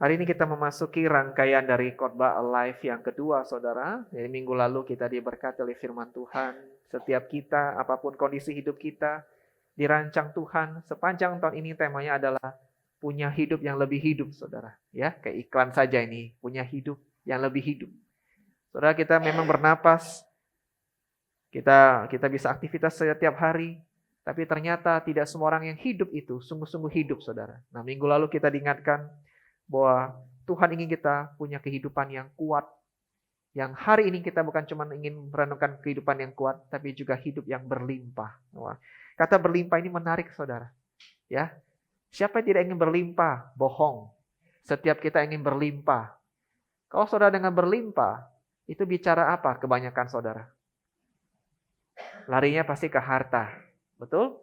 Hari ini kita memasuki rangkaian dari khotbah Alive yang kedua, saudara. Jadi minggu lalu kita diberkati oleh firman Tuhan. Setiap kita, apapun kondisi hidup kita, dirancang Tuhan. Sepanjang tahun ini temanya adalah punya hidup yang lebih hidup, saudara. Ya, kayak iklan saja ini, punya hidup yang lebih hidup. Saudara, kita memang bernapas, kita bisa aktivitas setiap hari, tapi ternyata tidak semua orang yang hidup itu sungguh-sungguh hidup, saudara. Nah, minggu lalu kita diingatkan bahwa Tuhan ingin kita punya kehidupan yang kuat. Yang hari ini kita bukan cuma ingin merenungkan kehidupan yang kuat, tapi juga hidup yang berlimpah. Wah, kata berlimpah ini menarik, saudara. Ya, siapa yang tidak ingin berlimpah? Bohong. Setiap kita ingin berlimpah. Kalau saudara dengan berlimpah, itu bicara apa kebanyakan saudara? Larinya pasti ke harta. Betul?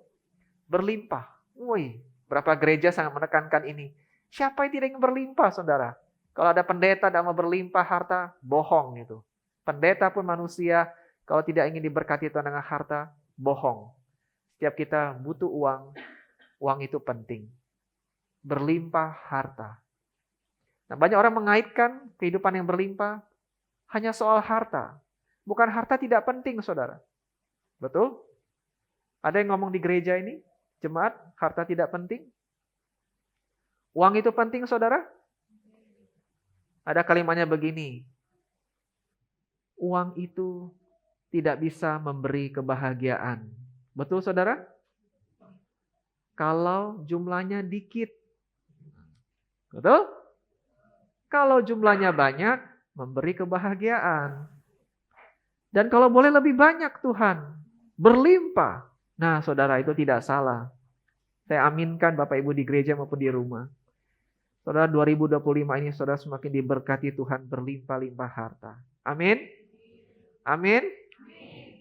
Berlimpah. Woi, berapa gereja sangat menekankan ini. Siapa yang tidak ingin berlimpah, saudara? Kalau ada pendeta tidak mau berlimpah harta, bohong itu. Pendeta pun manusia, kalau tidak ingin diberkati Tuhan dengan harta, bohong. Setiap kita butuh uang, uang itu penting. Berlimpah harta. Nah, banyak orang mengaitkan kehidupan yang berlimpah hanya soal harta. Bukan harta tidak penting, saudara. Betul? Ada yang ngomong di gereja ini, jemaat, harta tidak penting? Uang itu penting, saudara? Ada kalimatnya begini, uang itu tidak bisa memberi kebahagiaan. Betul, saudara? Kalau jumlahnya dikit. Betul? Kalau jumlahnya banyak, memberi kebahagiaan. Dan kalau boleh lebih banyak Tuhan, berlimpah. Nah, saudara, itu tidak salah. Saya aminkan Bapak Ibu di gereja maupun di rumah. Saudara, 2025 ini saudara semakin diberkati Tuhan berlimpah-limpah harta. Amin. Amin.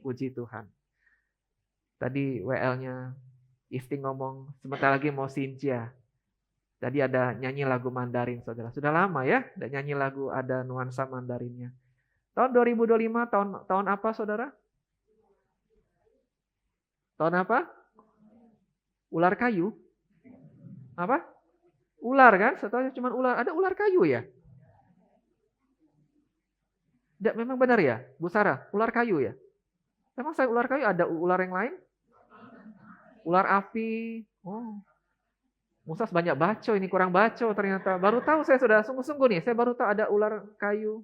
Puji Tuhan. Tadi WL-nya Isti ngomong sebentar lagi mau Cynthia. Tadi ada nyanyi lagu Mandarin, saudara. Sudah lama ya, ada nyanyi lagu ada nuansa Mandarinnya. Tahun 2025 tahun apa, saudara? Tahun apa? Ular kayu? Apa? Ular kan? Setelahnya cuma ular. Ada ular kayu ya? Tidak, memang benar ya, Bu Sarah? Ular kayu ya? Memang saya ular kayu ada ular yang lain? Ular api. Oh, Musas banyak baco, ini kurang baco ternyata. Baru tahu saya sudah sungguh-sungguh nih, saya baru tahu ada ular kayu.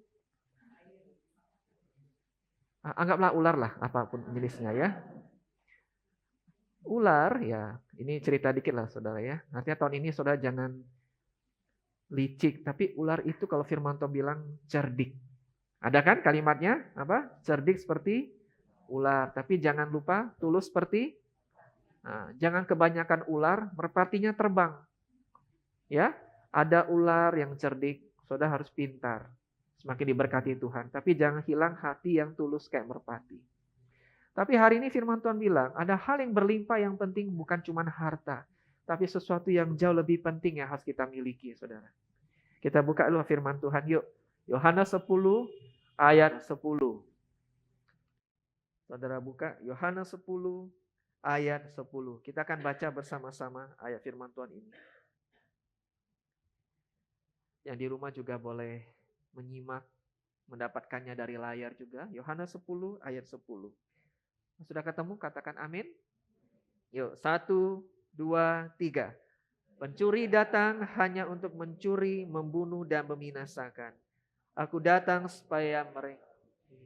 Anggaplah ular lah, apapun jenisnya ya. Ular, ya ini cerita dikit lah saudara ya. Artinya tahun ini saudara jangan licik, tapi ular itu kalau firman Tuhan bilang cerdik. Ada kan kalimatnya? Apa? Cerdik seperti ular, tapi jangan lupa tulus seperti jangan kebanyakan ular, merpatinya terbang. Ya, ada ular yang cerdik, saudara harus pintar. Semakin diberkati Tuhan, tapi jangan hilang hati yang tulus kayak merpati. Tapi hari ini firman Tuhan bilang, ada hal yang berlimpah yang penting bukan cuma harta, tapi sesuatu yang jauh lebih penting yang harus kita miliki, saudara. Kita buka dulu firman Tuhan, yuk. Yohanes 10 ayat 10. Saudara buka Yohanes 10 ayat 10. Kita akan baca bersama-sama ayat firman Tuhan ini. Yang di rumah juga boleh menyimak, mendapatkannya dari layar juga. Yohanes 10 ayat 10. Sudah ketemu? Katakan amin. Yuk, 1, 2, 3. Pencuri datang hanya untuk mencuri, membunuh, dan membinasakan. Aku datang supaya mereka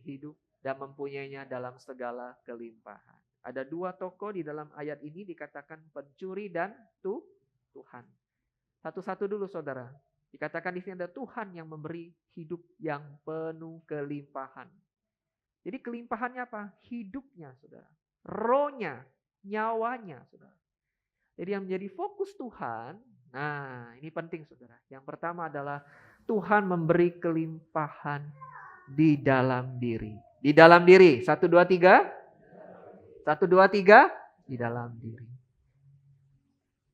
hidup dan mempunyainya dalam segala kelimpahan. Ada dua tokoh di dalam ayat ini dikatakan pencuri dan Tuhan. Satu-satu dulu saudara. Dikatakan di sini ada Tuhan yang memberi hidup yang penuh kelimpahan. Jadi kelimpahannya apa? Hidupnya, saudara. Rohnya, nyawanya, saudara. Jadi yang menjadi fokus Tuhan, nah ini penting, saudara. Yang pertama adalah Tuhan memberi kelimpahan di dalam diri. Di dalam diri. 1, 2, 3. 1, 2, 3. Di dalam diri.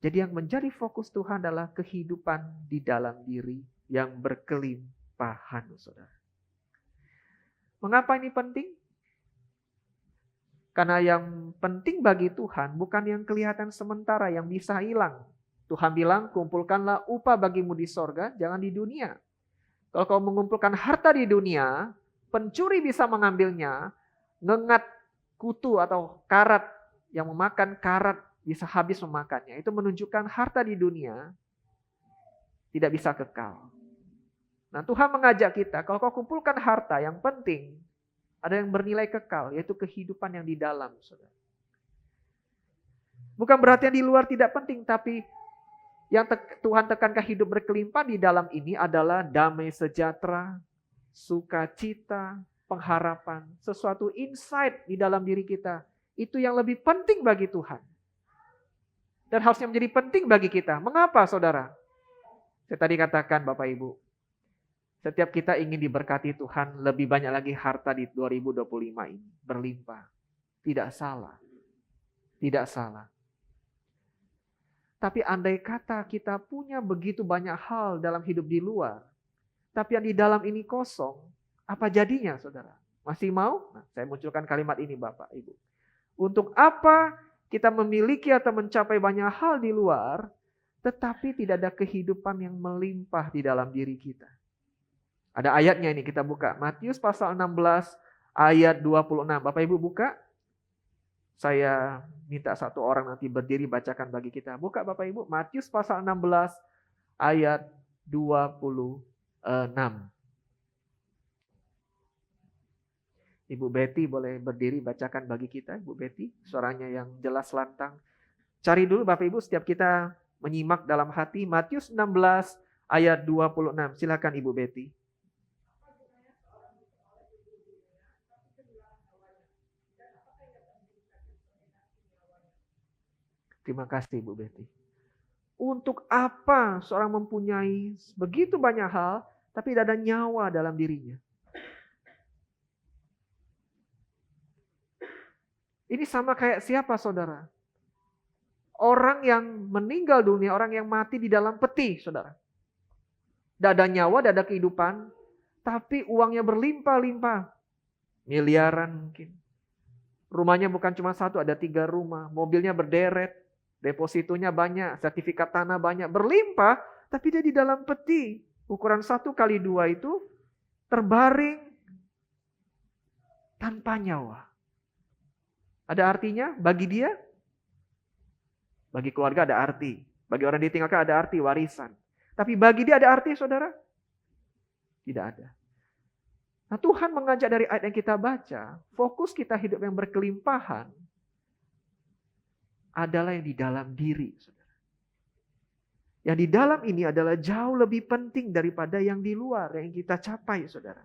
Jadi yang menjadi fokus Tuhan adalah kehidupan di dalam diri yang berkelimpahan, saudara. Mengapa ini penting? Karena yang penting bagi Tuhan bukan yang kelihatan sementara, yang bisa hilang. Tuhan bilang, kumpulkanlah upah bagimu di sorga, jangan di dunia. Kalau kau mengumpulkan harta di dunia, pencuri bisa mengambilnya, ngengat kutu atau karat yang memakan karat bisa habis memakannya. Itu menunjukkan harta di dunia tidak bisa kekal. Nah, Tuhan mengajak kita, kalau kau kumpulkan harta, yang penting ada yang bernilai kekal, yaitu kehidupan yang di dalam, saudara. Bukan berarti yang di luar tidak penting, tapi yang Tuhan tekankan hidup berkelimpah di dalam ini adalah damai sejahtera, sukacita, pengharapan, sesuatu insight di dalam diri kita. Itu yang lebih penting bagi Tuhan. Dan harusnya menjadi penting bagi kita. Mengapa, saudara? Saya tadi katakan, Bapak Ibu, setiap kita ingin diberkati Tuhan, lebih banyak lagi harta di 2025 ini. Berlimpah. Tidak salah. Tidak salah. Tapi andai kata kita punya begitu banyak hal dalam hidup di luar, tapi yang di dalam ini kosong, apa jadinya, saudara? Masih mau? Nah, saya munculkan kalimat ini, Bapak, Ibu. Untuk apa kita memiliki atau mencapai banyak hal di luar, tetapi tidak ada kehidupan yang melimpah di dalam diri kita? Ada ayatnya ini, kita buka. Matius pasal 16 ayat 26. Bapak Ibu buka. Saya minta satu orang nanti berdiri bacakan bagi kita. Buka Bapak Ibu. Matius pasal 16 ayat 26. Ibu Betty boleh berdiri bacakan bagi kita. Ibu Betty, suaranya yang jelas lantang. Cari dulu Bapak Ibu setiap kita menyimak dalam hati. Matius 16 ayat 26. Silakan Ibu Betty. Terima kasih Bu Betty. Untuk apa seorang mempunyai begitu banyak hal, tapi tidak ada nyawa dalam dirinya? Ini sama kayak siapa, saudara? Orang yang meninggal dunia, orang yang mati di dalam peti, saudara. Tidak ada nyawa, tidak ada kehidupan, tapi uangnya berlimpah-limpah. Miliaran mungkin. Rumahnya bukan cuma satu, ada 3 rumah. Mobilnya berderet. Depositonya banyak, sertifikat tanah banyak, berlimpah, tapi dia di dalam peti. Ukuran 1x2 itu terbaring tanpa nyawa. Ada artinya bagi dia? Bagi keluarga ada arti. Bagi orang ditinggalkan ada arti, warisan. Tapi bagi dia ada arti, saudara? Tidak ada. Nah, Tuhan mengajak dari ayat yang kita baca, fokus kita hidup yang berkelimpahan adalah yang di dalam diri, saudara. Yang di dalam ini adalah jauh lebih penting daripada yang di luar, yang kita capai, saudara.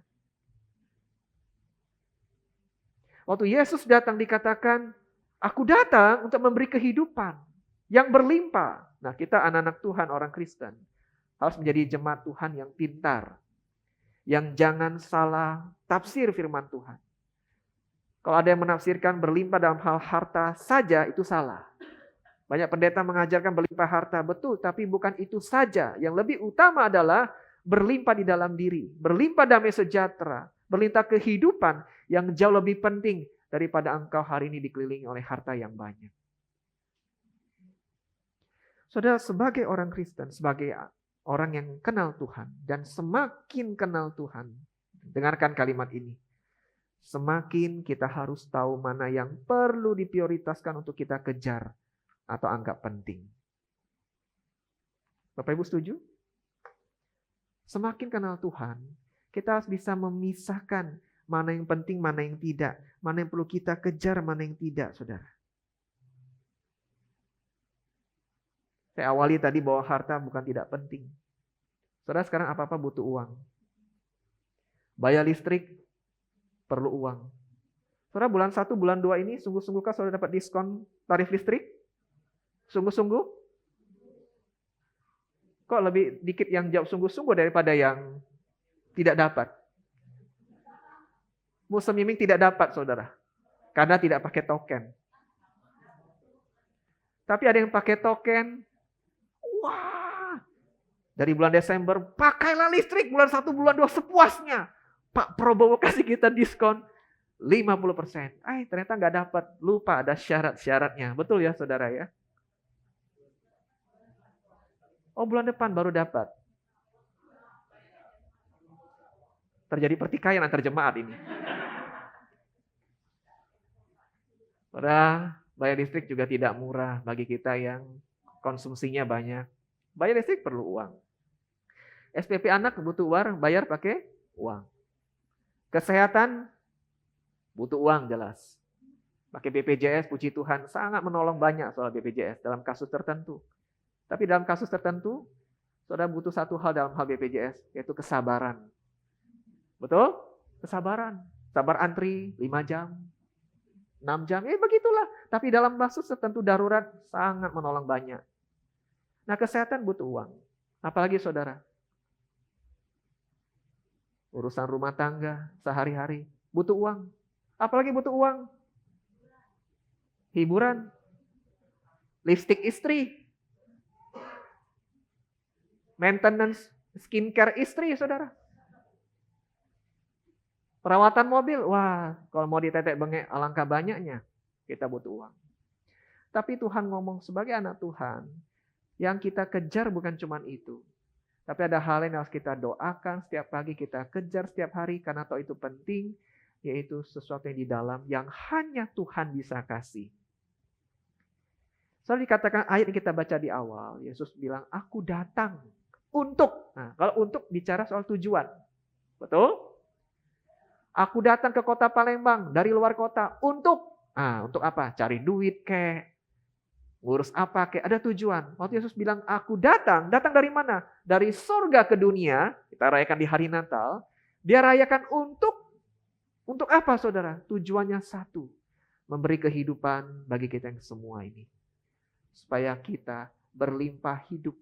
Waktu Yesus datang dikatakan, aku datang untuk memberi kehidupan yang berlimpah. Nah, kita anak-anak Tuhan, orang Kristen, harus menjadi jemaat Tuhan yang pintar. Yang jangan salah tafsir firman Tuhan. Kalau ada yang menafsirkan berlimpah dalam hal harta saja, itu salah. Banyak pendeta mengajarkan berlimpah harta, betul, tapi bukan itu saja. Yang lebih utama adalah berlimpah di dalam diri, berlimpah damai sejahtera, berlimpah kehidupan yang jauh lebih penting daripada engkau hari ini dikelilingi oleh harta yang banyak. Saudara, sebagai orang Kristen, sebagai orang yang kenal Tuhan, dan semakin kenal Tuhan, dengarkan kalimat ini, semakin kita harus tahu mana yang perlu diprioritaskan untuk kita kejar atau anggap penting. Bapak Ibu setuju? Semakin kenal Tuhan, kita harus bisa memisahkan mana yang penting, mana yang tidak. Mana yang perlu kita kejar, mana yang tidak, saudara. Saya awali tadi bahwa harta bukan tidak penting. Saudara, sekarang apa-apa butuh uang. Bayar listrik, perlu uang. Saudara, bulan 1, bulan 2 ini, sungguh-sungguhkah saudara dapat diskon tarif listrik? Sungguh-sungguh? Kok lebih dikit yang jawab sungguh-sungguh daripada yang tidak dapat? Musim miming tidak dapat, saudara. Karena tidak pakai token. Tapi ada yang pakai token. Wah! Dari bulan Desember, pakailah listrik. Bulan 1, bulan 2 sepuasnya. Pak Prabowo kasih kita diskon 50%. Ternyata nggak dapat. Lupa ada syarat-syaratnya. Betul ya, saudara ya? Oh, bulan depan baru dapat. Terjadi pertikaian antar jemaat ini. Padahal bayar listrik juga tidak murah bagi kita yang konsumsinya banyak. Bayar listrik perlu uang. SPP anak butuh uang, bayar pakai uang. Kesehatan butuh uang jelas. Pakai BPJS, puji Tuhan, sangat menolong banyak soal BPJS dalam kasus tertentu. Tapi dalam kasus tertentu, saudara butuh satu hal dalam hal BPJS, yaitu kesabaran. Betul? Kesabaran. Sabar antri 5 jam, 6 jam, begitulah. Tapi dalam kasus tertentu darurat, sangat menolong banyak. Nah, kesehatan butuh uang. Apalagi saudara, urusan rumah tangga sehari-hari butuh uang. Apalagi butuh uang? Hiburan, lipstik istri, maintenance, skincare istri, saudara. Perawatan mobil, wah, kalau mau ditetek bengek alangkah banyaknya, kita butuh uang. Tapi Tuhan ngomong sebagai anak Tuhan, yang kita kejar bukan cuma itu. Tapi ada hal yang harus kita doakan setiap pagi, kita kejar setiap hari, karena tahu itu penting, yaitu sesuatu yang di dalam yang hanya Tuhan bisa kasih. Soalnya dikatakan ayat yang kita baca di awal, Yesus bilang, aku datang untuk. Nah, kalau untuk bicara soal tujuan. Betul? Aku datang ke kota Palembang dari luar kota untuk. Nah, untuk apa? Cari duit kek. Ngurus apa kek? Ada tujuan. Waktu Yesus bilang, aku datang dari mana? Dari surga ke dunia. Kita rayakan di hari Natal. Dia rayakan untuk apa saudara? Tujuannya satu. Memberi kehidupan bagi kita yang semua ini. Supaya kita berlimpah hidup.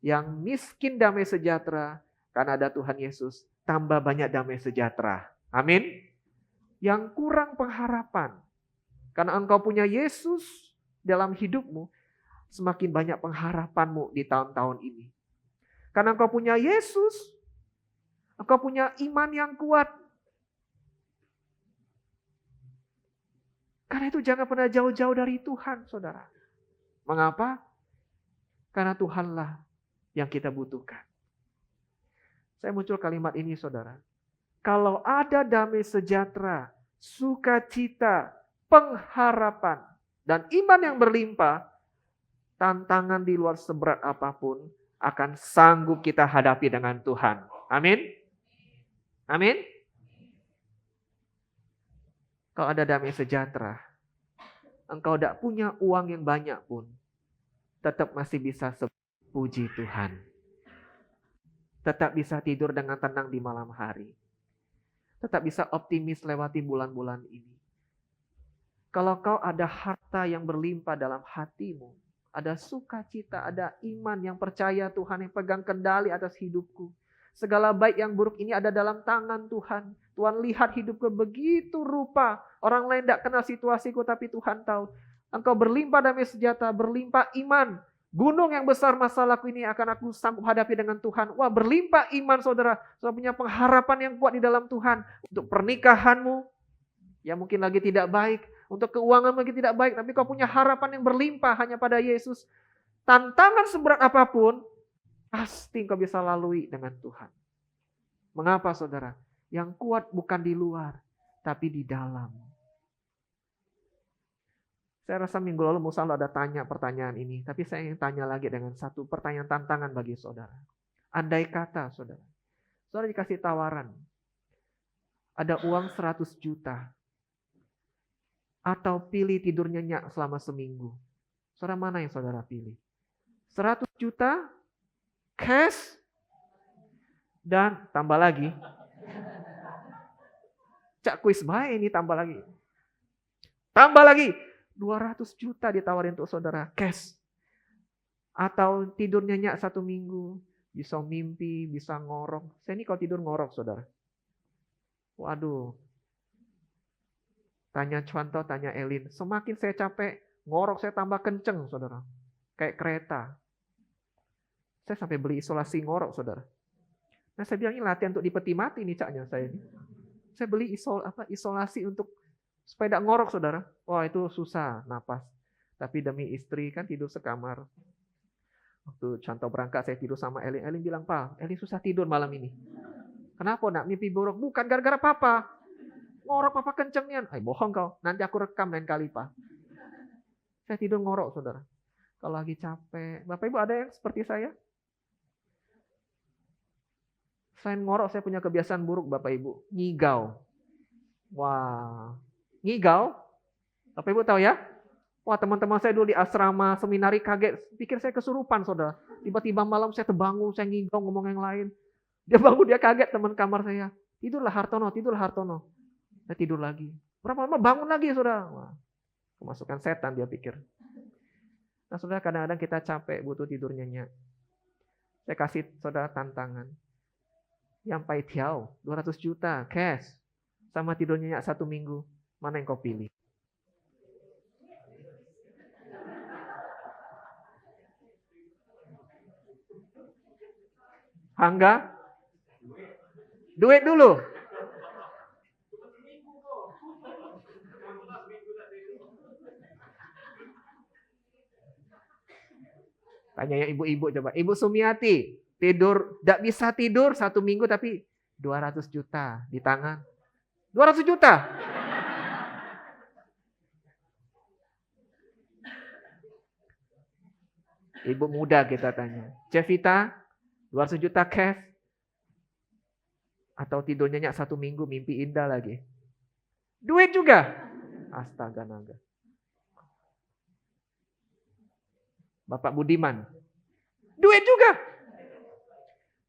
Yang miskin damai sejahtera, karena ada Tuhan Yesus, tambah banyak damai sejahtera. Amin. Yang kurang pengharapan, karena engkau punya Yesus dalam hidupmu, semakin banyak pengharapanmu di tahun-tahun ini. Karena engkau punya Yesus, engkau punya iman yang kuat. Karena itu jangan pernah jauh-jauh dari Tuhan, saudara. Mengapa? Karena Tuhanlah yang kita butuhkan. Saya muncul kalimat ini, saudara. Kalau ada damai sejahtera, sukacita, pengharapan, dan iman yang berlimpah, tantangan di luar seberat apapun akan sanggup kita hadapi dengan Tuhan. Amin? Amin? Kalau ada damai sejahtera, engkau tidak punya uang yang banyak pun, tetap masih bisa puji Tuhan. Tetap bisa tidur dengan tenang di malam hari. Tetap bisa optimis lewati bulan-bulan ini. Kalau kau ada harta yang berlimpah dalam hatimu, ada sukacita, ada iman yang percaya Tuhan yang pegang kendali atas hidupku. Segala baik yang buruk ini ada dalam tangan Tuhan. Tuhan lihat hidupku begitu rupa. Orang lain tidak kenal situasiku, tapi Tuhan tahu. Engkau berlimpah damai sejahtera, berlimpah iman. Gunung yang besar masalahku ini akan aku sanggup hadapi dengan Tuhan. Wah, berlimpah iman saudara. Saudara punya pengharapan yang kuat di dalam Tuhan. Untuk pernikahanmu, yang mungkin lagi tidak baik. Untuk keuangan mungkin tidak baik. Tapi kau punya harapan yang berlimpah hanya pada Yesus. Tantangan seberat apapun, pasti kau bisa lalui dengan Tuhan. Mengapa saudara? Yang kuat bukan di luar, tapi di dalam. Saya rasa minggu lalu Musa ada tanya pertanyaan ini. Tapi saya ingin tanya lagi dengan satu pertanyaan tantangan bagi saudara. Andai kata saudara dikasih tawaran. Ada uang 100 juta. Atau pilih tidur nyenyak selama seminggu. Saudara mana yang saudara pilih? 100 juta cash dan tambah lagi. Cak kuis baik ini tambah lagi. Tambah lagi. 200 juta ditawarin untuk saudara cash. Atau tidur nyenyak 1 minggu. Bisa mimpi, bisa ngorok. Saya ini kalau tidur ngorok saudara. Waduh. Tanya Cuanto, tanya Elin. Semakin saya capek, ngorok saya tambah kenceng saudara. Kayak kereta. Saya sampai beli isolasi ngorok saudara. Nah saya bilang ini latihan untuk di peti mati nih caknya saya ini. Saya beli isolasi untuk supaya tidak ngorok saudara. Wah itu susah napas. Tapi demi istri kan tidur sekamar. Waktu contoh berangkat saya tidur sama Elin. Elin bilang, "Pa, Elin susah tidur malam ini." "Kenapa nak mimpi buruk?" "Bukan gara-gara papa. Ngorok papa kencengnya." Bohong kau. Nanti aku rekam lain kali, Pa. Saya tidur ngorok, saudara. Kalau lagi capek. Bapak Ibu ada yang seperti saya? Selain ngorok, saya punya kebiasaan buruk, Bapak Ibu. Ngigau. Wah. Ngigau? Bapak Ibu tahu ya? Wah, teman-teman saya dulu di asrama, seminari kaget. Pikir saya kesurupan, saudara. Tiba-tiba malam saya terbangun, saya ngigau ngomong yang lain. Dia bangun, dia kaget, teman kamar saya. "Tidurlah Hartono, tidurlah Hartono." Saya tidur lagi. Berapa lama bangun lagi, saudara. Wah, kemasukan setan dia pikir. Nah, saudara, kadang-kadang kita capek, butuh tidur nyenyak. Saya kasih saudara tantangan. Yang pai tiao, 200 juta, cash. Sama tidur nyenyak 1 minggu. Mana yang kau pilih? Angga? Duit dulu. Tanya yang ibu-ibu coba. Ibu Sumiati, tidur, tidak bisa tidur 1 minggu tapi 200 juta di tangan. 200 juta. Ibu muda kita tanya. Cevita, 200 juta cash. Atau tidur nyenyak 1 minggu, mimpi indah lagi. Duit juga. Astaga naga. Bapak Budiman. Duit juga.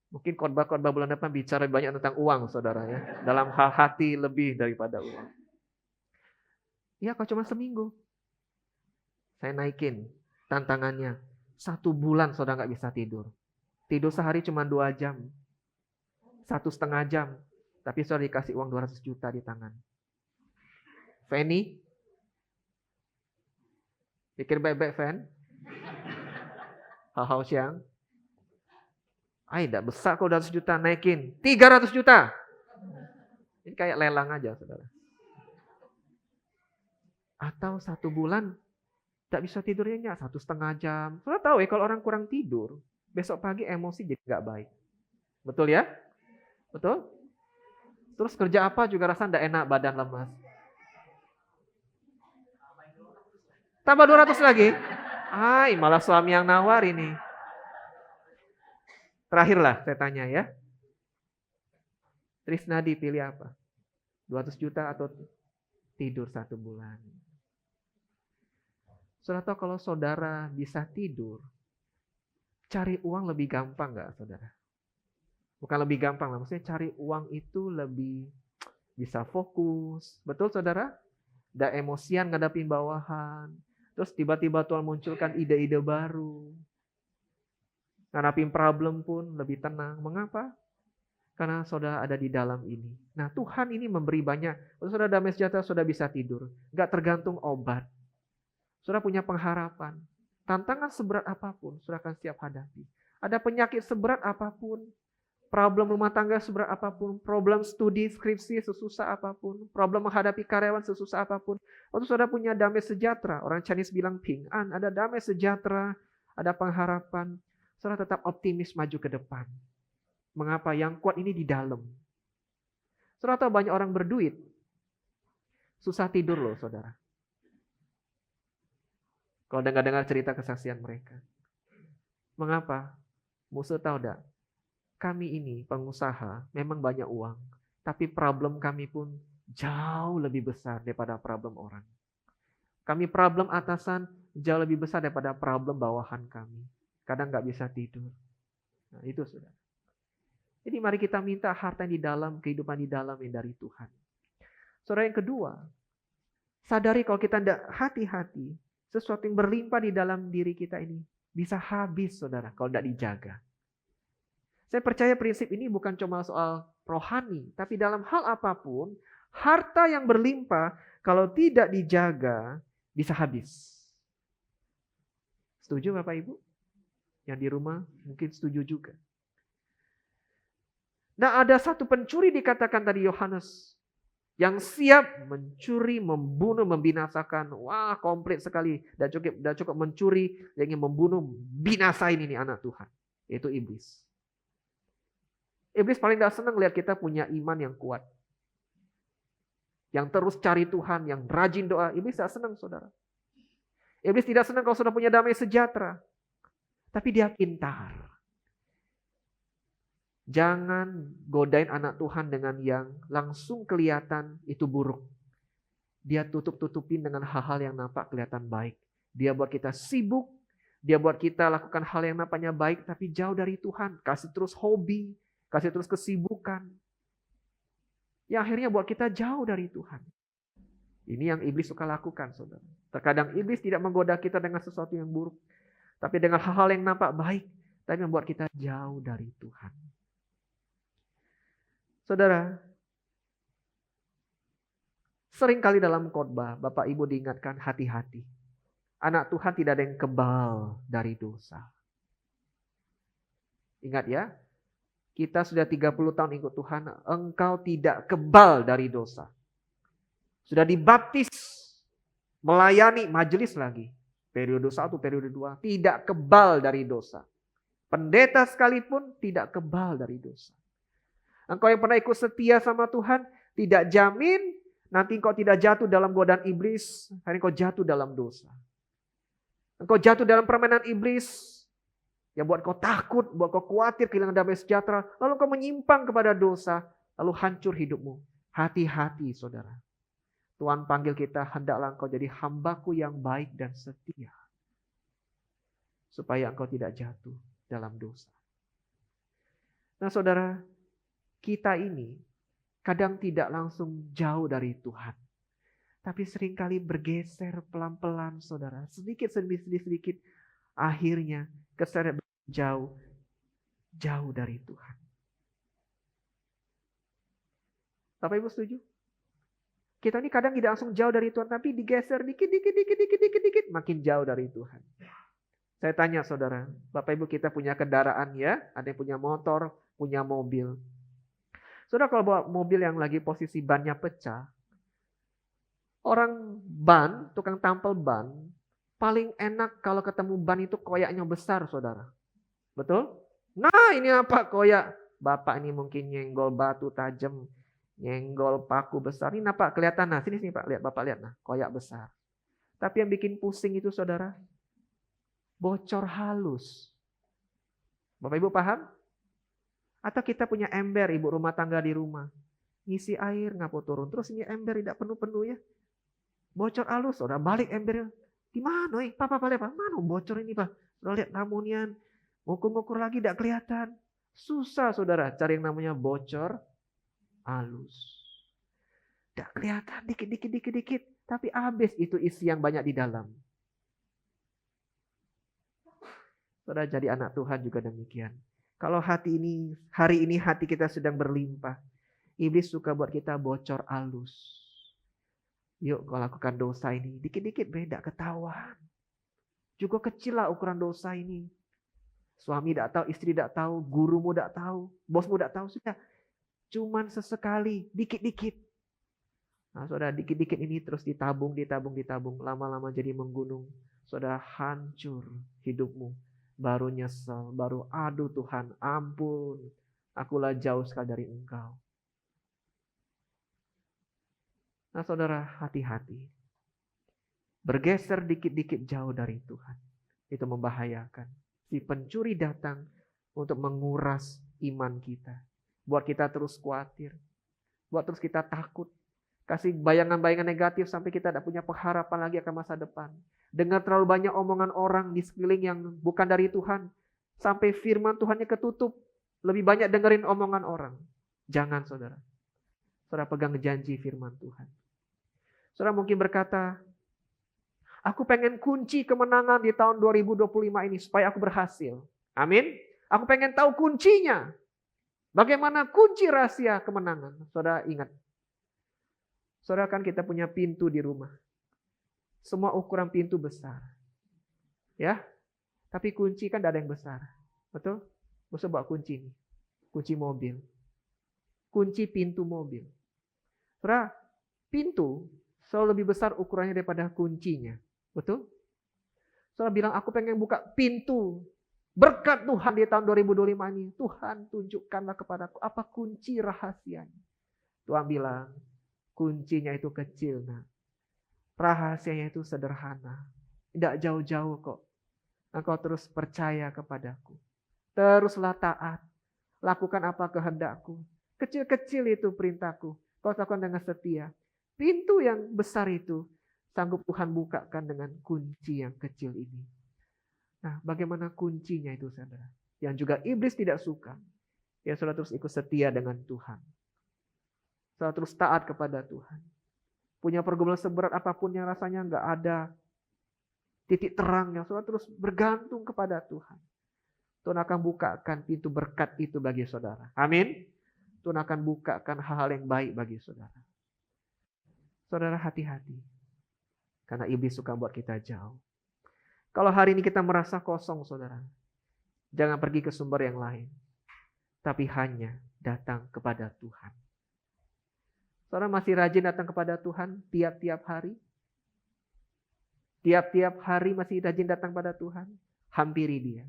Mungkin khotbah-khotbah bulan depan bicara banyak tentang uang, saudara ya. Dalam hal hati lebih daripada uang. Ya, kalau cuma seminggu. Saya naikin tantangannya. 1 bulan saudara nggak bisa tidur. Tidur sehari cuma 2 jam. 1,5 jam. Tapi saudara dikasih uang 200 juta di tangan. Fanny? Pikir baik-baik, Fan. Hal-hal siang. Tidak besar kok 200 juta, naikin. 300 juta. Ini kayak lelang aja, saudara. Atau 1 bulan tak bisa tidur nyenyak, 1,5 jam. Saudara tahu ya, kalau orang kurang tidur, besok pagi emosi jadi nggak baik. Betul ya? Betul? Terus kerja apa juga rasa nggak enak, badan lemas. Tambah 200 lagi. Malah suami yang nawar ini. Terakhirlah saya tanya ya. Trisnadi pilih apa? 200 juta atau tidur 1 bulan? Saudara tahu kalau saudara bisa tidur, cari uang lebih gampang nggak, saudara? Bukan lebih gampang lah, maksudnya cari uang itu lebih bisa fokus. Betul, saudara? Nggak emosian ngadapin bawahan. Terus tiba-tiba Tuhan munculkan ide-ide baru. Ngadapin problem pun lebih tenang. Mengapa? Karena saudara ada di dalam ini. Nah, Tuhan ini memberi banyak. Kalau saudara damai sejahtera, saudara bisa tidur. Nggak tergantung obat. Saudara punya pengharapan. Tantangan seberat apapun, saudara akan siap hadapi. Ada penyakit seberat apapun, problem rumah tangga seberat apapun, problem studi, skripsi sesusah apapun, problem menghadapi karyawan sesusah apapun. Waktu saudara punya damai sejahtera, orang Chinese bilang ping an, ada damai sejahtera, ada pengharapan, saudara tetap optimis maju ke depan. Mengapa? Yang kuat ini di dalam. Saudara tahu banyak orang berduit, susah tidur loh, saudara. Kalau dengar cerita kesaksian mereka. Mengapa? Musuh tahu enggak? Kami ini pengusaha memang banyak uang, tapi problem kami pun jauh lebih besar daripada problem orang. Kami problem atasan jauh lebih besar daripada problem bawahan kami. Kadang nggak bisa tidur. Nah, itu sudah. Jadi mari kita minta harta yang di dalam, kehidupan di dalam yang dari Tuhan. Saudara, yang kedua, sadari kalau kita tidak hati-hati, sesuatu yang berlimpah di dalam diri kita ini bisa habis, saudara, kalau tidak dijaga. Saya percaya prinsip ini bukan cuma soal rohani, tapi dalam hal apapun, harta yang berlimpah kalau tidak dijaga bisa habis. Setuju Bapak Ibu? Yang di rumah mungkin setuju juga. Nah, ada satu pencuri dikatakan tadi Yohanes. yang siap mencuri, membunuh, membinasakan. Wah, komplit sekali. Dan cukup mencuri, yang ingin membunuh, binasain ini anak Tuhan. Yaitu iblis. Iblis paling tidak senang lihat kita punya iman yang kuat. Yang terus cari Tuhan, yang rajin doa. Iblis tidak senang, saudara. Iblis tidak senang kalau sudah punya damai sejahtera. Tapi dia pintar. Jangan godain anak Tuhan dengan yang langsung kelihatan itu buruk. Dia tutup-tutupin dengan hal-hal yang nampak kelihatan baik. Dia buat kita sibuk. Dia buat kita lakukan hal yang nampaknya baik tapi jauh dari Tuhan. Kasih terus hobi. Kasih terus kesibukan. Yang akhirnya buat kita jauh dari Tuhan. Ini yang iblis suka lakukan, saudara. Terkadang iblis tidak menggoda kita dengan sesuatu yang buruk. Tapi dengan hal-hal yang nampak baik. Tapi membuat kita jauh dari Tuhan. Saudara, seringkali dalam khotbah Bapak Ibu diingatkan hati-hati. Anak Tuhan tidak ada yang kebal dari dosa. Ingat ya, kita sudah 30 tahun ikut Tuhan, engkau tidak kebal dari dosa. Sudah dibaptis, melayani majelis lagi. Periode 1, periode 2, tidak kebal dari dosa. Pendeta sekalipun tidak kebal dari dosa. Engkau yang pernah ikut setia sama Tuhan, tidak jamin nanti engkau tidak jatuh dalam godaan iblis, hari engkau jatuh dalam dosa. Engkau jatuh dalam permainan iblis, yang buat kau takut, buat kau khawatir kehilangan damai sejahtera, lalu kau menyimpang kepada dosa, lalu hancur hidupmu. Hati-hati saudara. Tuhan panggil kita, hendaklah engkau jadi hambaku yang baik dan setia. Supaya engkau tidak jatuh dalam dosa. Nah saudara, kita ini kadang tidak langsung jauh dari Tuhan. Tapi seringkali bergeser pelan-pelan saudara. Sedikit demi sedikit. Akhirnya keseret jauh dari Tuhan. Bapak Ibu setuju? Kita ini kadang tidak langsung jauh dari Tuhan. Tapi digeser dikit. Makin jauh dari Tuhan. Saya tanya saudara. Bapak Ibu kita punya kendaraan ya. Ada yang punya motor, punya mobil. Saudara kalau bawa mobil yang lagi posisi bannya pecah, orang ban, tukang tampal ban, paling enak kalau ketemu ban itu koyaknya besar, saudara. Betul? Nah ini apa koyak? Bapak ini mungkin nyenggol batu tajam, nyenggol paku besar. Ini apa? Kelihatan, nah sini Pak, lihat Bapak lihat, nah koyak besar. Tapi yang bikin pusing itu saudara, bocor halus. Bapak Ibu paham? Atau kita punya ember ibu rumah tangga di rumah. Ngisi air ngapu turun. Terus ini ember tidak penuh-penuh ya. Bocor halus. Saudara balik embernya. Di mana? Pak, lihat Pak. Mana bocor ini Pak? Saudara lihat namunian. Ngukur-ngukur lagi tidak kelihatan. Susah saudara cari yang namanya bocor halus. Tidak kelihatan dikit. Tapi habis itu isi yang banyak di dalam. Saudara jadi anak Tuhan juga demikian. Kalau hari ini hati kita sedang berlimpah. Iblis suka buat kita bocor halus. Yuk kau lakukan dosa ini. Dikit-dikit beda ketahuan. Juga kecil lah ukuran dosa ini. Suami tidak tahu, istri tidak tahu, gurumu tidak tahu, bosmu tidak tahu. Sudah. Cuman sesekali, dikit-dikit. Nah saudara dikit-dikit ini terus ditabung. Lama-lama jadi menggunung. Saudara hancur hidupmu. Baru nyesel, baru aduh Tuhan, ampun, akulah jauh sekali dari Engkau. Nah saudara, hati-hati. Bergeser dikit-dikit jauh dari Tuhan. Itu membahayakan. Si pencuri datang untuk menguras iman kita. Buat kita terus khawatir. Buat terus kita takut. Kasih bayangan-bayangan negatif sampai kita tidak punya pengharapan lagi akan masa depan. Dengar terlalu banyak omongan orang di sekeliling yang bukan dari Tuhan. Sampai firman Tuhannya ketutup. Lebih banyak dengerin omongan orang. Jangan saudara. Saudara pegang janji firman Tuhan. Saudara mungkin berkata, aku pengen kunci kemenangan di tahun 2025 ini supaya aku berhasil. Amin. Aku pengen tahu kuncinya. Bagaimana kunci rahasia kemenangan. Saudara ingat. Saudara kan kita punya pintu di rumah. Semua ukuran pintu besar. Ya. Tapi kunci kan tidak ada yang besar. Betul? Masa bawa kunci ini. Kunci mobil. Kunci pintu mobil. Saudara, Pintu selalu lebih besar ukurannya daripada kuncinya. Betul? Saudara bilang, aku pengen buka pintu berkat Tuhan di tahun 2025 ini. Tuhan, tunjukkanlah kepadaku apa kunci rahasianya. Tuhan bilang, kuncinya itu kecil, nak. Rahasianya itu sederhana. Tidak jauh-jauh kok. Engkau terus percaya kepadaku. Teruslah taat. Lakukan apa kehendakku. Kecil-kecil itu perintahku. Kau lakukan dengan setia. Pintu yang besar itu sanggup Tuhan bukakan dengan kunci yang kecil ini. Nah, bagaimana kuncinya itu, saudara? Yang juga iblis tidak suka. Ya, saudara terus ikut setia dengan Tuhan. Saudara terus taat kepada Tuhan. Punya pergumulan seberat apapun yang rasanya nggak ada titik terangnya, saudara terus bergantung kepada Tuhan. Tuhan akan bukakan pintu berkat itu bagi saudara. Amin. Tuhan akan bukakan hal-hal yang baik bagi saudara. Saudara hati-hati. Karena iblis suka buat kita jauh. Kalau hari ini kita merasa kosong, saudara, jangan pergi ke sumber yang lain. Tapi hanya datang kepada Tuhan. Saudara masih rajin datang kepada Tuhan tiap-tiap hari? Tiap-tiap hari masih rajin datang pada Tuhan? Hampiri dia.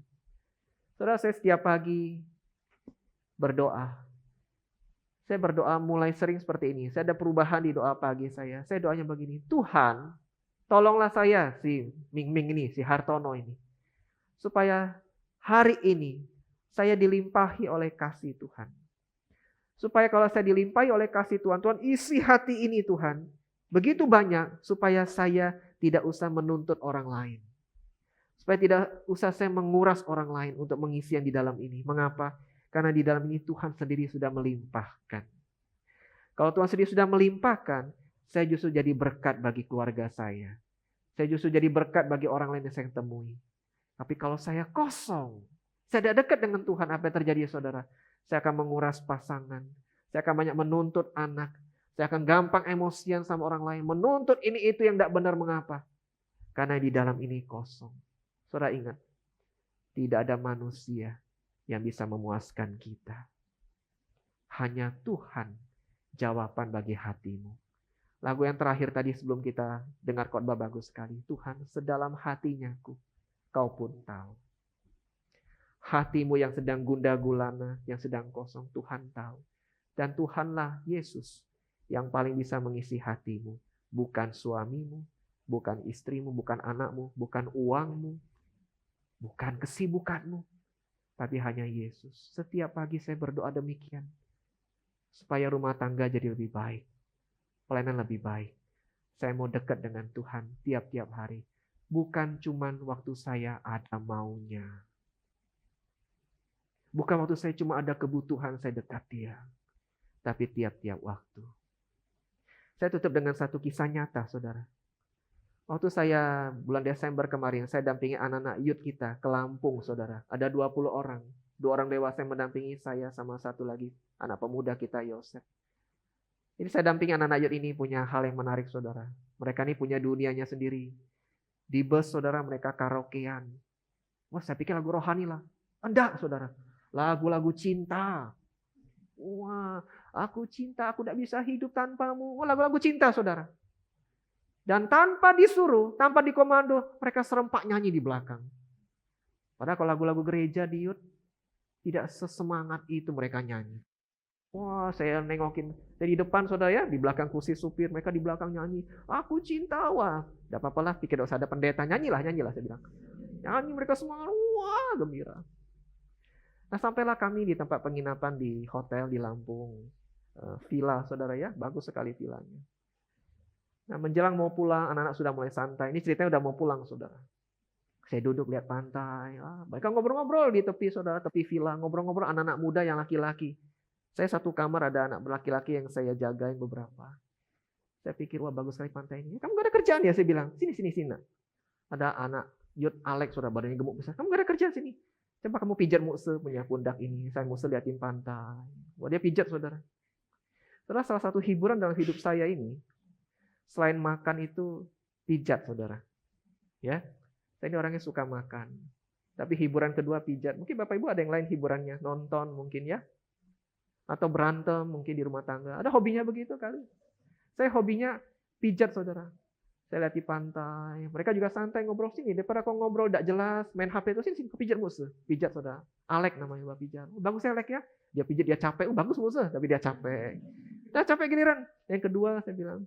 Saudara, saya setiap pagi berdoa. Saya berdoa mulai sering seperti ini. Saya ada perubahan di doa pagi saya. Saya doanya begini, Tuhan, tolonglah saya, si Ming-Ming ini, si Hartono ini. Supaya hari ini saya dilimpahi oleh kasih Tuhan. Supaya kalau saya dilimpahi oleh kasih Tuhan, Tuhan isi hati ini Tuhan. Begitu banyak supaya saya tidak usah menuntut orang lain. Supaya tidak usah saya menguras orang lain untuk mengisi yang di dalam ini. Mengapa? Karena di dalam ini Tuhan sendiri sudah melimpahkan. Kalau Tuhan sendiri sudah melimpahkan, saya justru jadi berkat bagi keluarga saya. Saya justru jadi berkat bagi orang lain yang saya temui. Tapi kalau saya kosong, saya tidak dekat dengan Tuhan, apa yang terjadi saudara? Saya akan menguras pasangan. Saya akan banyak menuntut anak. Saya akan gampang emosian sama orang lain. Menuntut ini itu yang tidak benar. Mengapa? Karena di dalam ini kosong. Saudara ingat, tidak ada manusia yang bisa memuaskan kita. Hanya Tuhan jawaban bagi hatimu. Lagu yang terakhir tadi sebelum kita dengar khotbah bagus sekali. Tuhan, sedalam hatinya kau pun tahu. Hatimu yang sedang gundah gulana, yang sedang kosong, Tuhan tahu. Dan Tuhanlah Yesus yang paling bisa mengisi hatimu. Bukan suamimu, bukan istrimu, bukan anakmu, bukan uangmu, bukan kesibukanmu. Tapi hanya Yesus. Setiap pagi saya berdoa demikian. Supaya rumah tangga jadi lebih baik. Pelayanan lebih baik. Saya mau dekat dengan Tuhan tiap-tiap hari. Bukan cuman waktu saya ada maunya. Bukan waktu saya cuma ada kebutuhan saya dekat dia. Tapi tiap-tiap waktu. Saya tutup dengan satu kisah nyata, saudara. Waktu saya bulan Desember kemarin, saya dampingi anak-anak youth kita ke Lampung, saudara. Ada 20 orang. 2 orang dewasa yang mendampingi saya sama satu lagi anak pemuda kita, Yosef. Ini saya dampingi anak-anak youth ini punya hal yang menarik, saudara. Mereka ini punya dunianya sendiri. Di bus, saudara, mereka karaokean. Wah, saya pikir lagu rohani lah. Enggak, saudara. Lagu-lagu cinta. Wah, aku cinta, aku tidak bisa hidup tanpamu. Wah, lagu-lagu cinta, saudara. Dan tanpa disuruh, tanpa dikomando, mereka serempak nyanyi di belakang. Padahal kalau lagu-lagu gereja di youth, tidak sesemangat itu mereka nyanyi. Wah, saya nengokin dari depan saudara ya, di belakang kursi supir, mereka di belakang nyanyi. Aku cinta, wah. Tidak apa-apa lah, pikir usah ada pendeta, nyanyilah, saya bilang. Nyanyi mereka semua, wah gembira. Nah sampailah kami di tempat penginapan di hotel di Lampung. Villa saudara ya, bagus sekali villanya. Nah menjelang mau pulang, anak-anak sudah mulai santai. Ini ceritanya udah mau pulang saudara. Saya duduk lihat pantai. Mereka ngobrol-ngobrol di tepi saudara, tepi villa. Ngobrol-ngobrol anak-anak muda yang laki-laki. Saya satu kamar ada anak laki-laki yang saya jagain beberapa. Saya pikir wah bagus sekali pantai ini. Kamu gak ada kerjaan ya? Saya bilang, sini. Ada anak youth Alex saudara, badannya gemuk besar. Kamu gak ada kerjaan sini. Coba kamu pijat Mukse punya pundak ini. Saya Mukse liatin pantai. Wah dia pijat saudara. Saudara salah satu hiburan dalam hidup saya ini, selain makan itu pijat saudara. Ya, saya ini orangnya suka makan. Tapi hiburan kedua pijat. Mungkin Bapak Ibu ada yang lain hiburannya. Nonton mungkin ya. Atau berantem mungkin di rumah tangga. Ada hobinya begitu kali. Saya hobinya pijat, saudara. Saya lihat di pantai, mereka juga santai ngobrol sini. Daripada kau ngobrol tidak jelas, main HP itu sini kau pijat musuh. Pijat, saudara. Alek namanya, pijat. Bagus ya Alek ya. Dia pijat, dia capek. Bagus musuh, tapi dia capek. Nah, capek giliran. Yang kedua saya bilang,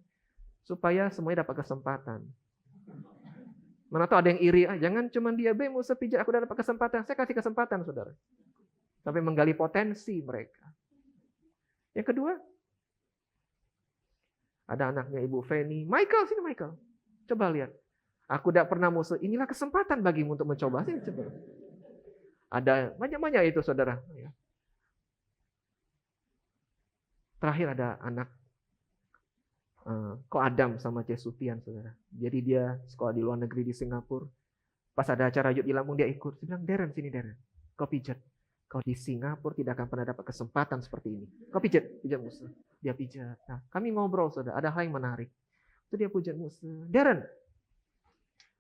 supaya semuanya dapat kesempatan. Mana tahu ada yang iri, jangan cuma dia musuh pijat, aku udah dapat kesempatan. Saya kasih kesempatan, saudara. Sampai menggali potensi mereka. Yang kedua, ada anaknya Ibu Feni. Michael, sini Michael. Coba lihat. Aku tidak pernah musuh. Inilah kesempatan bagimu untuk mencoba. Sini coba. Ada banyak-banyak itu, saudara. Terakhir ada anak Ko Adam sama Cesupian, saudara. Jadi dia sekolah di luar negeri di Singapura. Pas ada acara Yud di Lampung dia ikut. Dia bilang, Darren, sini Darren. Kau pijat. Kau di Singapura tidak akan pernah dapat kesempatan seperti ini. Kau pijat musuh. Dia pijat. Nah, kami ngobrol, saudara. Ada hal yang menarik. Itu dia pijat musuh. Darren,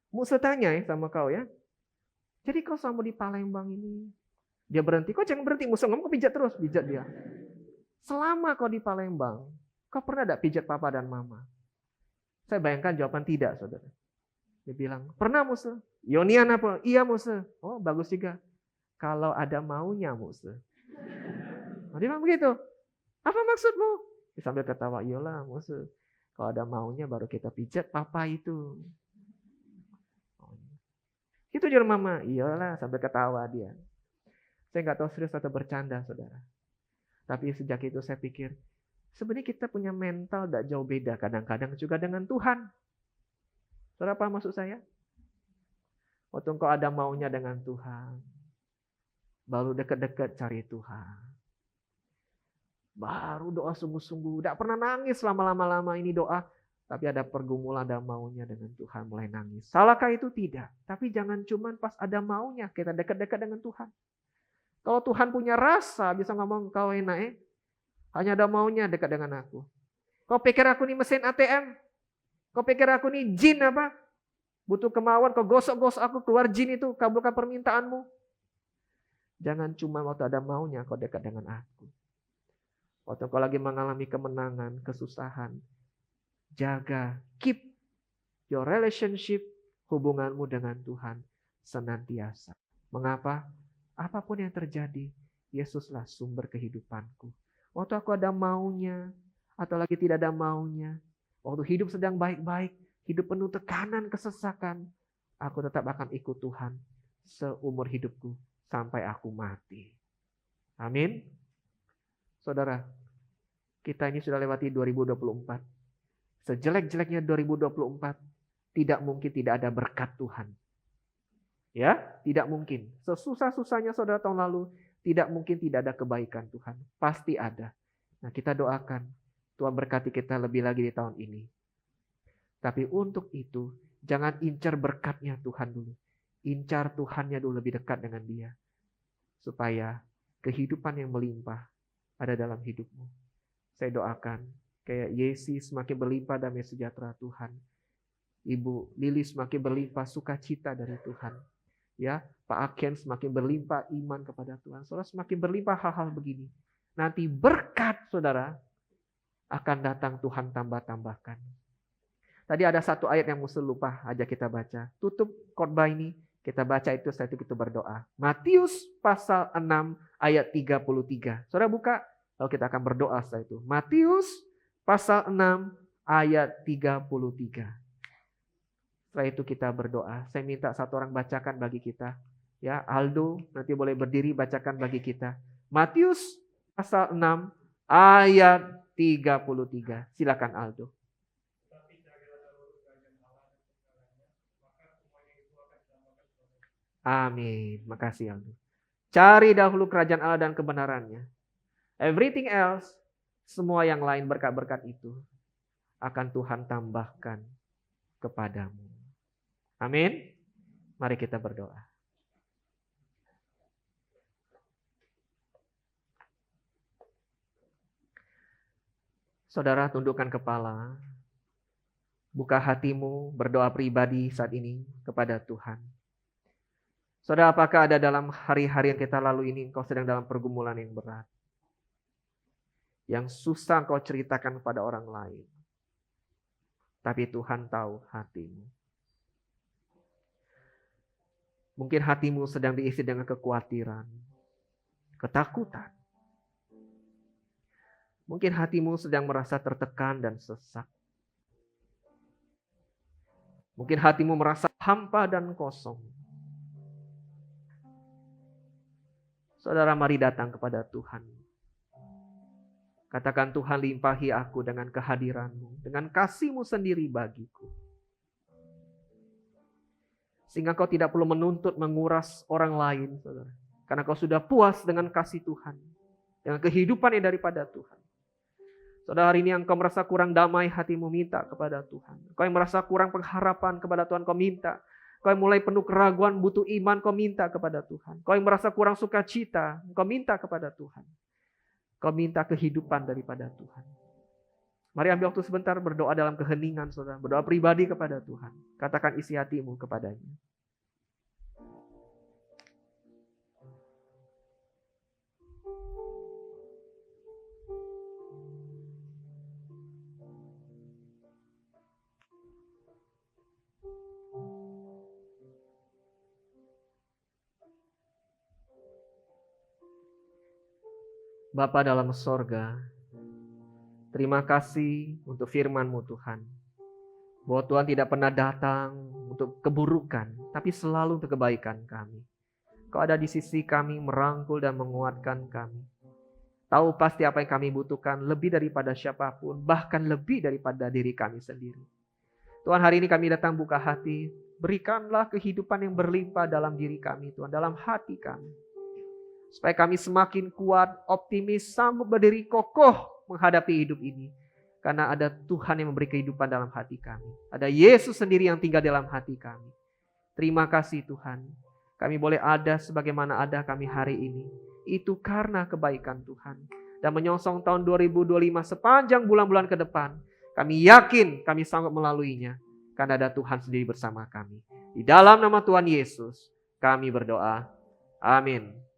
musuh tanya sama kau ya. Jadi kau sama di Palembang ini. Dia berhenti. Kau jangan berhenti. Musuh ngomong, kau pijat terus. Pijat dia. Selama kau di Palembang, kau pernah tidak pijat papa dan mama? Saya bayangkan jawaban tidak, saudara. Dia bilang, pernah musuh. Yonian apa? Iya musuh. Oh, bagus juga. Kalau ada maunya musuh. Dia bilang begitu. Apa maksudmu? Dia sambil ketawa, iyalah musuh. Kalau ada maunya baru kita pijat papa itu. Itu juga mama. Iyalah, sambil ketawa dia. Saya nggak tahu serius atau bercanda, saudara. Tapi sejak itu saya pikir, sebenarnya kita punya mental tidak jauh beda kadang-kadang juga dengan Tuhan. Saudara apa maksud saya? Waktu engkau ada maunya dengan Tuhan, baru dekat-dekat cari Tuhan. Baru doa sungguh-sungguh, tidak pernah nangis lama-lama ini doa. Tapi ada pergumulan, ada maunya dengan Tuhan, mulai nangis. Salahkah itu? Tidak. Tapi jangan cuma pas ada maunya, kita dekat-dekat dengan Tuhan. Kalau Tuhan punya rasa, bisa ngomong, kau enak hanya ada maunya dekat dengan aku. Kau pikir aku nih mesin ATM? Kau pikir aku nih jin apa? Butuh kemauan, kau gosok-gosok aku keluar jin itu, kabulkan permintaanmu. Jangan cuma waktu ada maunya kau dekat dengan aku. Waktu kau lagi mengalami kemenangan, kesusahan, jaga, keep your relationship, hubunganmu dengan Tuhan senantiasa. Mengapa? Apapun yang terjadi, Yesuslah sumber kehidupanku. Waktu aku ada maunya, atau lagi tidak ada maunya, waktu hidup sedang baik-baik, hidup penuh tekanan, kesesakan, aku tetap akan ikut Tuhan seumur hidupku sampai aku mati. Amin. Saudara, kita ini sudah lewati 2024. Sejelek-jeleknya 2024, tidak mungkin tidak ada berkat Tuhan. Ya, tidak mungkin. Sesusah-susahnya saudara tahun lalu, tidak mungkin tidak ada kebaikan Tuhan. Pasti ada. Nah, kita doakan Tuhan berkati kita lebih lagi di tahun ini. Tapi untuk itu, jangan incar berkatnya Tuhan dulu. Incar Tuhannya dulu, lebih dekat dengan Dia. Supaya kehidupan yang melimpah ada dalam hidupmu. Saya doakan, kayak Yesi semakin berlimpah damai sejahtera Tuhan. Ibu Lili semakin berlimpah sukacita dari Tuhan. Ya, Pak Aken semakin berlimpah iman kepada Tuhan. Saudara semakin berlimpah hal-hal begini. Nanti berkat saudara akan datang Tuhan tambah-tambahkan. Tadi ada satu ayat yang mesti lupa aja kita baca. Tutup khotbah ini, kita baca itu setelah itu kita berdoa. Matius pasal 6 ayat 33. Saudara buka, lalu kita akan berdoa setelah itu. Matius pasal 6 ayat 33. Setelah itu kita berdoa. Saya minta satu orang bacakan bagi kita. Ya, Aldo nanti boleh berdiri bacakan bagi kita. Matius pasal 6 ayat 33. Silakan Aldo. Amin. Makasih Aldo. Cari dahulu kerajaan Allah dan kebenarannya. Everything else, semua yang lain berkat-berkat itu akan Tuhan tambahkan kepadamu. Amin. Mari kita berdoa. Saudara, tundukkan kepala. Buka hatimu, berdoa pribadi saat ini kepada Tuhan. Saudara, apakah ada dalam hari-hari yang kita lalui ini, engkau sedang dalam pergumulan yang berat? Yang susah engkau ceritakan kepada orang lain. tapi Tuhan tahu hatimu. Mungkin hatimu sedang diisi dengan kekhawatiran, ketakutan. Mungkin hatimu sedang merasa tertekan dan sesak. Mungkin hatimu merasa hampa dan kosong. Saudara, mari datang kepada Tuhan. Katakan, Tuhan, limpahi aku dengan kehadiran-Mu, dengan kasih-Mu sendiri bagiku. Sehingga kau tidak perlu menuntut, menguras orang lain, saudara. Karena kau sudah puas dengan kasih Tuhan, dengan kehidupan yang daripada Tuhan. Saudara, hari ini yang kau merasa kurang damai hatimu, minta kepada Tuhan. Kau yang merasa kurang pengharapan kepada Tuhan, kau minta. Kau yang mulai penuh keraguan, butuh iman, kau minta kepada Tuhan. Kau yang merasa kurang sukacita, kau minta kepada Tuhan. Kau minta kehidupan daripada Tuhan. Mari ambil waktu sebentar berdoa dalam keheningan, saudara. Berdoa pribadi kepada Tuhan. Katakan isi hatimu kepadanya. Bapa dalam sorga, terima kasih untuk firman-Mu Tuhan. Bahwa Tuhan tidak pernah datang untuk keburukan, tapi selalu untuk kebaikan kami. Kau ada di sisi kami, merangkul dan menguatkan kami. Tahu pasti apa yang kami butuhkan lebih daripada siapapun, bahkan lebih daripada diri kami sendiri. Tuhan, hari ini kami datang buka hati, berikanlah kehidupan yang berlimpah dalam diri kami Tuhan, dalam hati kami. Supaya kami semakin kuat, optimis, sanggup berdiri kokoh menghadapi hidup ini. Karena ada Tuhan yang memberi kehidupan dalam hati kami. Ada Yesus sendiri yang tinggal dalam hati kami. Terima kasih Tuhan. Kami boleh ada sebagaimana ada kami hari ini. Itu karena kebaikan Tuhan. Dan menyongsong tahun 2025 sepanjang bulan-bulan ke depan. Kami yakin kami sanggup melaluinya. Karena ada Tuhan sendiri bersama kami. Di dalam nama Tuhan Yesus kami berdoa. Amin.